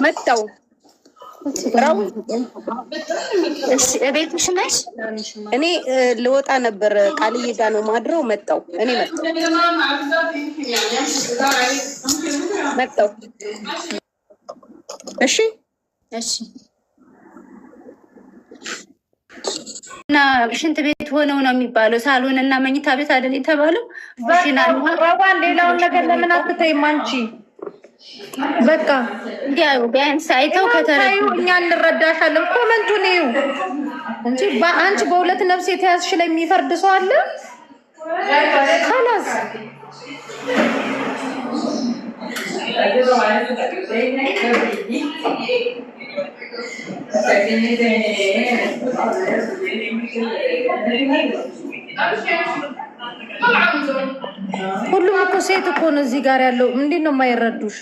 መጣው ራው እሺ እቤትሽ ነሽ? እኔ ልወጣ ነበር ቃልዬ ጋር ነው ማድረው። መጣው እኔ መጣው። እሺ እሺ። እና ሽንት ቤት ሆነው ነው የሚባለው። ሳሎን እና መኝታ ቤት አይደል የተባለው? ባባን ሌላውን ነገር ለምን አትተይም አንቺ? በቃ እንዲያው ቢያንስ አይተው ከተረዱ እኛ እንረዳሻለን። ኮመንቱን እዩ እንጂ አንቺ በሁለት ነፍስ የተያዝሽ ላይ የሚፈርድ ሰው አለ? خلاص ሁሉም እኮ ሴት እኮ ነው እዚህ ጋር ያለው። ምንድን ነው የማይረዱሽ?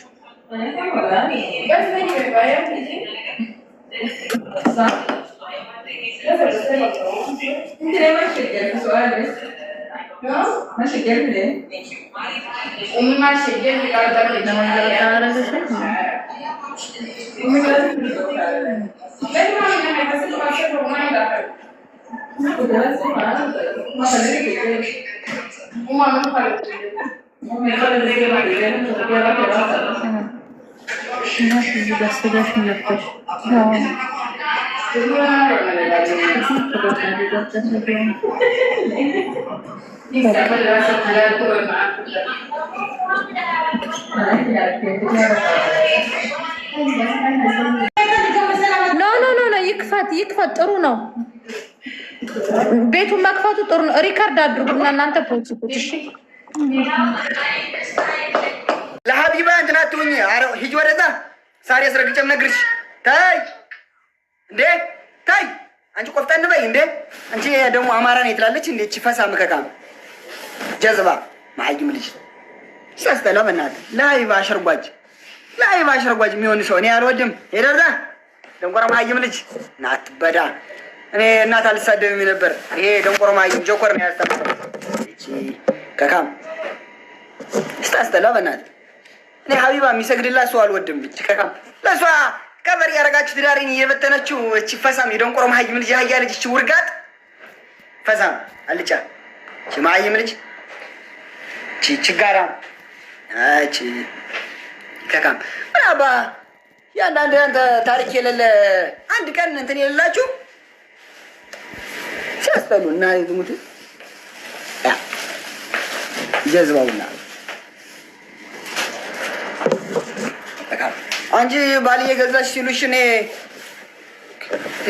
ኖ ይክፈት። ጥሩ ነው ቤቱን መክፈቱ ጥሩ ነው። ሪከርድ አድርጉና እናንተ ፖስቱት። እሺ ለሀቢባ እንትና ትሁኝ ሂጅ ወደዛ። ሳሪ አስረግጬም ነግርሽ። ታይ እንዴ ታይ አንቺ ቆፍጠን በይ እንዴ። አንቺ ደግሞ አማራ ነኝ ትላለች እንዴ? እቺ ፈሳ መከካም ጀዝባ ማይም ልጅ ሲያስጠላ በእናትህ። ለሀቢባ አሸርጓጅ የሚሆን ሰው እኔ አልወድም። ሄደዛ ደንቆሮ ማይም ልጅ ናት በዳ። እኔ እናት አልሳደብም ነበር። ይሄ ደንቆሮ ማይም ጆከር ነው ያስተምረው። እቺ ከካም ሲያስጠላ በእናትህ። እኔ ሀቢባ የሚሰግድላት ሰው አልወድም። እቺ ከካም ለሷ ከበር ያረጋችሁ ትዳሪን እየበተነችው እቺ ፈሳም የደንቆሮ ማይም ልጅ ያያ ልጅ እቺ ውርጋጥ ፈሳም አልጫ እቺ ማይም ልጅ እቺ ችጋራ እቺ ከካም አባ ያንዳንድ አንተ ታሪክ የሌለ አንድ ቀን እንትን የሌላችሁ ሲያስጠሉ እና ዝሙት ጀዝባውና አንቺ ባል የገዛሽ ሲሉሽ እኔ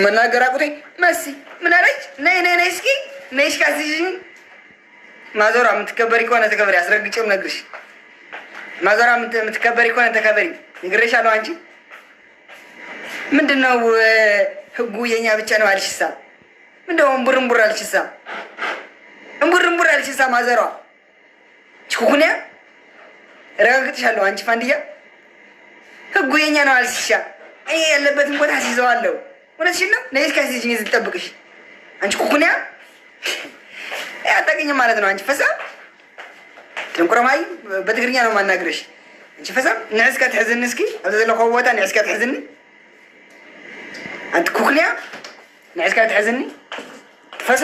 መናገር አቁቴ መሲ ምን አለች? ነይ እስኪ ነይ እስካሲኝ ማዘሯ የምትከበሪ ከሆነ ተከበሪ። አስረግጬም ነግርሽ ማዘሯ የምትከበሪ ከሆነ ተከበሪ ነግሬሻለሁ። አንቺ ምንድነው ህጉ የኛ ብቻ ነው አልሽሳ? ምንድነው እምቡር አልሽሳ? እምቡር አልሽሳ? ማዘሯ ችኩኩኒያ ረጋግጥሻለሁ። አንቺ ፋንዲያ ህጉ የኛ ነው አልሽሻ? እኔ ያለበትን ቦታ አስይዘዋለሁ። እውነትሽን ነው። ነይ እስካሲኝ ልጠብቅሽ። አንቺ ኩኩኒያ አታውቂኝም ማለት ነው። አንቺ ፈሳ ደንቆሮማይ በትግርኛ ነው ማናግረሽ። አንቺ ፈሳ ንዕስካ ትሕዝኒ እስኪ ኣብዚ ዘለኹ ቦታ ንዕስካ ትሕዝኒ። አንቺ ኩኩኒያ ንዕስካ ትሕዝኒ ፈሳ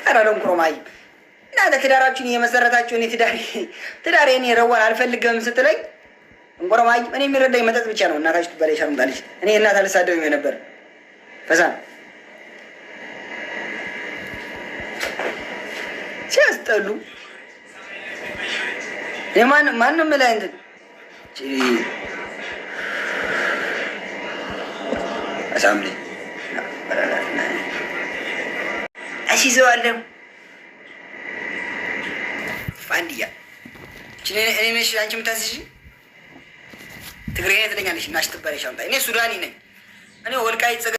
ኧረ ደንቆሮማይ እናንተ ትዳራችሁን እየመሰረታችሁ እኔ ትዳሬ እኔ ረዋን አልፈልግም ስትለኝ ደንቆሮማይ እኔ የሚረዳኝ መጠጥ ብቻ ነው። እናታችሁ ትባለሽ አምጣለች። እኔ እናት አልሳደብም ነበር ፈሳ ሲያስጠሉ ማንም ላይ እንትን አሳምሪ አሲዘዋለሁ። ፋንዲያ እኔ ነሽ አንቺ የምታስይዥ ትግሬ ነኝ ትለኛለሽ። እናሽ ትባለሽ አምጣ። እኔ ሱዳኒ ነኝ። እኔ ወልቃይት ጸገ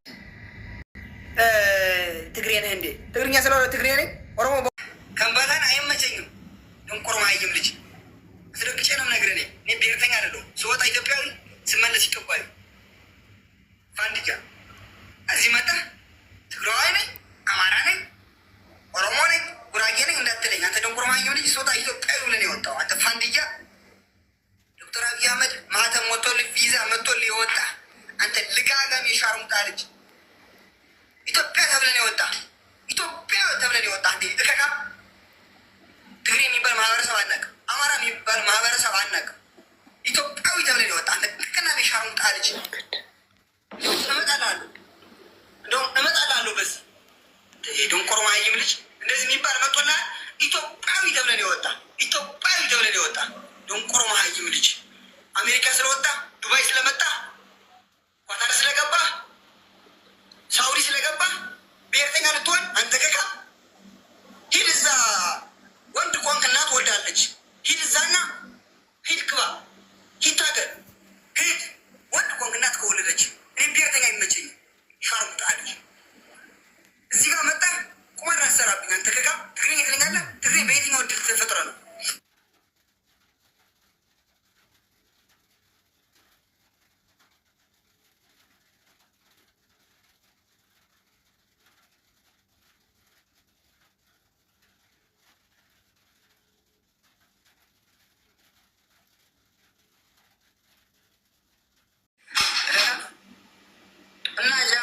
ትግሬ ነህ እንዴ? ትግርኛ ስለሆነ ትግሬ ነኝ። ኦሮሞ ከምባታን አይመቸኝም። ደንቆሮማይም ልጅ አስረግጬ ነው ነገር ነኝ። እኔ ብሔርተኛ አይደለሁም። ስወጣ ኢትዮጵያዊ ስመለስ ኢትዮጵያዊ። ፋንዲያ እዚህ መጣ ትግራዋይ ነኝ፣ አማራ ነኝ፣ ኦሮሞ ነኝ፣ ጉራጌ ነኝ እንዳትለኝ። አንተ ደንቆሮማይም ልጅ ስወጣ ኢትዮጵያዊ ብለህ ነው የወጣው። አንተ ፋንዲያ ዶክተር አብይ አህመድ የወጣ አንተ ልጋጋም የሻርሙጣ ልጅ ኢትዮጵያ ተብለን የወጣ ኢትዮጵያ ተብለን የወጣ አንተ እከካ ትግሬ የሚባል ማህበረሰብ አናውቅም። አማራ የሚባል ማህበረሰብ አናውቅም። ኢትዮጵያዊ ተብለን የወጣ አንተ ልቅና የሻርሙጣ ልጅ እመጣልሃለሁ፣ እንደውም እመጣልሃለሁ። በዚህ ደንቆሮ ማይም ልጅ እንደዚህ የሚባል መጥቶና ኢትዮጵያዊ ተብለን የወጣ ኢትዮጵያዊ ተብለን የወጣ ደንቆሮ ማይም ልጅ አሜሪካ ስለወጣ ዱባይ ስለመጣ ኳታር ስለገባ ሳውዲ ስለገባ ብሔርተኛ ልትሆን አንተ ከካ ሂድ እዛ ወንድ ኮንክ እናት ወልዳለች። ሂድ እዛና ሂድ ግባ ሂድ ታገር ሂድ ወንድ ኮንክ እናት ከወለደች እኔ ብሔርተኛ ይመቸኝ ሻርሙጣ ልጅ እዚህ ጋር መጣ ቁማር አሰራብኝ። አንተ ከካ ትግሬኛ ትለኛለህ። ትግሬ በየትኛው እድል ተፈጥረ ነው? እና እዛ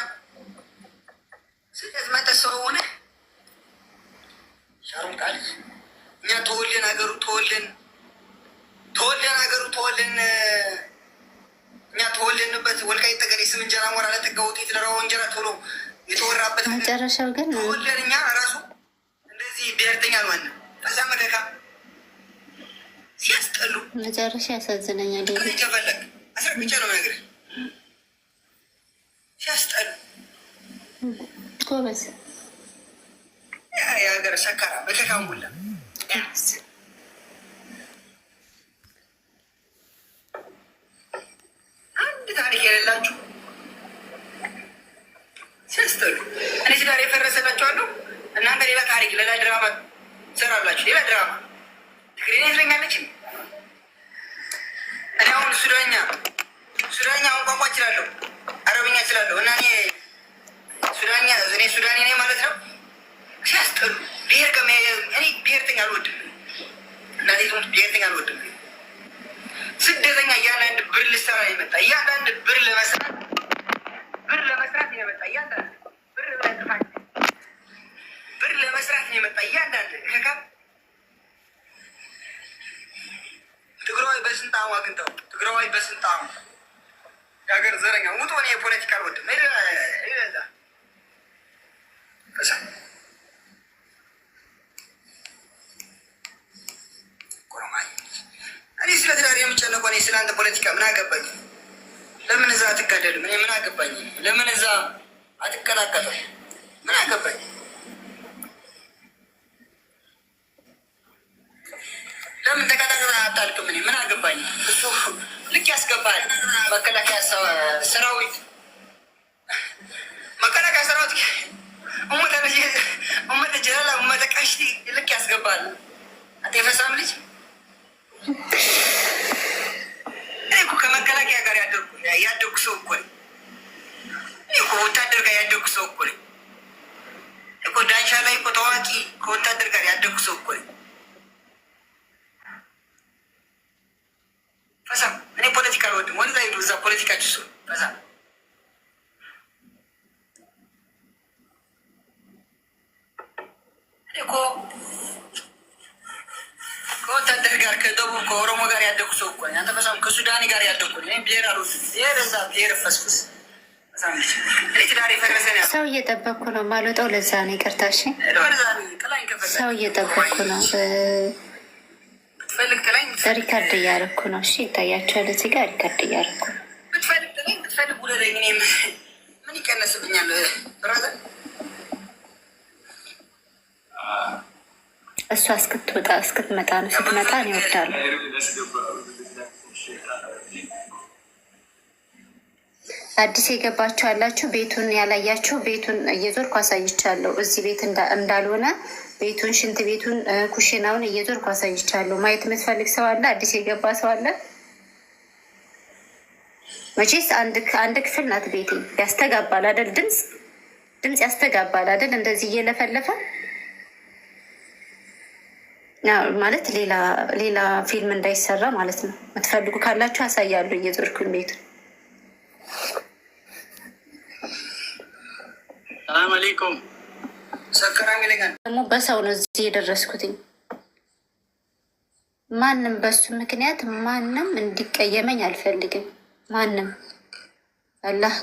ስደት መጠት ሰው ሆነ ሻሩን ቃል እኛ ተወልን ሀገሩ ተወልን ሀገሩ ተወልን እኛ ተወልንበት ወልቃይት ጠገዴ ስም እንጀራ ሞራ ለጠጋውት የተደራው እንጀራ ቶሎ የተወራበት መጨረሻው ግን ተወልን እኛ ራሱ እንደዚህ ብሔርተኛ አልሆንም። ከዛ መከካ ሲያስጠሉ መጨረሻ ያሳዝነኛል። ከፈለግ አስረግጬ ነው የምነግርህ። ሲያስጠሉ ጎበዝ የሀገር ሰካራ መከካ ሙላ አንድ ታሪክ የሌላችሁ ሲያስጠሉ። እኔ ትዳር የፈረሰላችኋለሁ። እናንተ ሌላ ታሪክ ሌላ ድራማ ሰራላችሁ። ሌላ ድራማ ትግሬ ትለኛለች። እኔ አሁን ሱዳኛ አሁን ቋንቋ እችላለሁ፣ አረብኛ እችላለሁ እና እኔ ሱዳኔ ነኝ ማለት ነው። ሲያስጠሉ ብሄር እኔ ብሄርተኛ አልወድም። እናቴ ትምህርት ብሄርተኛ አልወድም። ስደተኛ እያንዳንድ ብር ልሰራ የመጣ እያንዳንድ ብር ለመስራት የመጣ እያንዳንድ ብር ለጥፋት ብር ለመስራት የመጣ እያንዳንድ ከካ ትግራዋይ በስንት አሁን አግኝተው ትግራዋይ በስንት አሁን የሀገር ዘረኛ ውጡ። እኔ የፖለቲካ አልወድም። ዛ እኔ ስለ ትዳር የምጨነቀው እኔ ስለ አንተ ፖለቲካ ምን አገባኝ? ለምን እዛ አትጋደልም? እኔ ምን አገባኝ? ለምን እዛ አትቀላቀልም? ምን አገባኝ? ለምን ተቀጣቅጣ አታልቅም? እኔ ምን አገባኝ? እሱ ልክ ያስገባል። መከላከያ ሰራዊት ኡመተ ጀላላ ኡመተ ቀሽቲ ልክ ያስገባል። አንተ የፈሳም ልጅ እኔ እኮ ከመከላከያ ጋር ያደጉ ሰው እኮ ነኝ። እኔ እኮ ወታደር ጋር ያደጉ ሰው እኮ ነኝ እኮ ዳንሻ ላይ እኮ ታዋቂ ከወታደር ጋር ያደጉ ሰው እኮ ነኝ። ፈሳም እኔ ፖለቲካ አልወድም። ወንዛ ሄዱ እዛ ፖለቲካችሁ ሰው ፈሳም እኮ ከወታደር ጋር ከደቡብ ከኦሮሞ ጋር ያደጉ ሰው እኮ ነኝ። አንተ ፈሳም ከሱዳኒ ጋር ያደጉ ነኝ። ብሄር አሉ ብሄር እዛ ብሄር ፈስፍስ ሰው እየጠበኩ ነው ማልወጣው። ለዛ ነው ይቅርታ። እሺ ሰው እየጠበኩ ነው። ሪካርድ እያደረኩ ነው። እሺ ይታያቸዋል። እዚህ ጋር ሪካርድ እያደረኩ ነው። ብትፈልግ ውለደኝ። ምን ይቀነስብኛል? እሷ እስክትመጣ ነው። ስትመጣ እኔ እወዳለሁ። አዲስ የገባችሁ ያላችሁ ቤቱን ያላያችሁ ቤቱን እየዞርኩ አሳይቻለሁ። እዚህ ቤት እንዳልሆነ ቤቱን፣ ሽንት ቤቱን፣ ኩሽናውን እየዞርኩ አሳይቻለሁ። ማየት የምትፈልግ ሰው አለ? አዲስ የገባ ሰው አለ? መቼስ አንድ ክፍል ናት ቤቴ። ያስተጋባል አይደል? ድምፅ ያስተጋባል አይደል? እንደዚህ እየለፈለፈ ማለት ሌላ ፊልም እንዳይሰራ ማለት ነው። የምትፈልጉ ካላችሁ አሳያለሁ እየዞርኩኝ ቤቱን። ሰላም አለይኩም። ሰከራም ይለኛል ደግሞ በሰው ነው እዚህ የደረስኩትኝ። ማንም በሱ ምክንያት ማንም እንዲቀየመኝ አልፈልግም። ማንም አላህ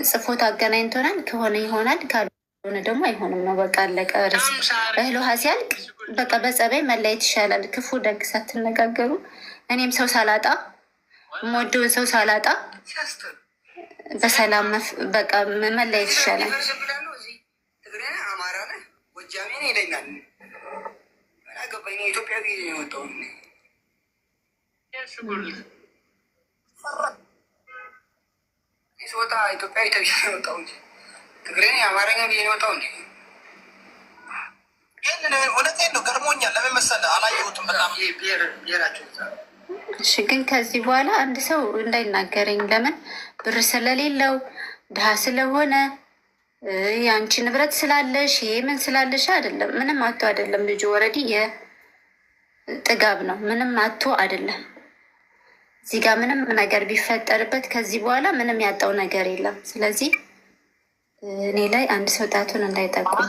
ጽፎት አገናኝቶናል። ከሆነ ይሆናል፣ ካልሆነ ደግሞ አይሆንም ነው። በቃ አለቀ። ርስ እህል ውሃ ሲያልቅ በቃ በጸባይ መለየት ይሻላል። ክፉ ደግ ሳትነጋገሩ እኔም ሰው ሳላጣ የምወደውን ሰው ሳላጣ በሰላም በቃ መለየት ይሻላል። ሲወጣ ኢትዮጵያዊ ተብዬ የወጣው እንጂ ትግሬን የአማርኛ ብዬ የወጣው እንጂ እውነቴን ነው። ገርሞኛል። ለምን መሰለህ? አላየሁትም። በጣም ብሔራቸው። እሺ፣ ግን ከዚህ በኋላ አንድ ሰው እንዳይናገረኝ። ለምን? ብር ስለሌለው ድሃ ስለሆነ የአንቺ ንብረት ስላለሽ ይሄ ምን ስላለሽ አይደለም። ምንም አቶ አይደለም። ልጁ ወረዲ የጥጋብ ነው። ምንም አቶ አይደለም። እዚህ ጋር ምንም ነገር ቢፈጠርበት ከዚህ በኋላ ምንም ያጣው ነገር የለም። ስለዚህ እኔ ላይ አንድ ሰው ጣቱን እንዳይጠቁም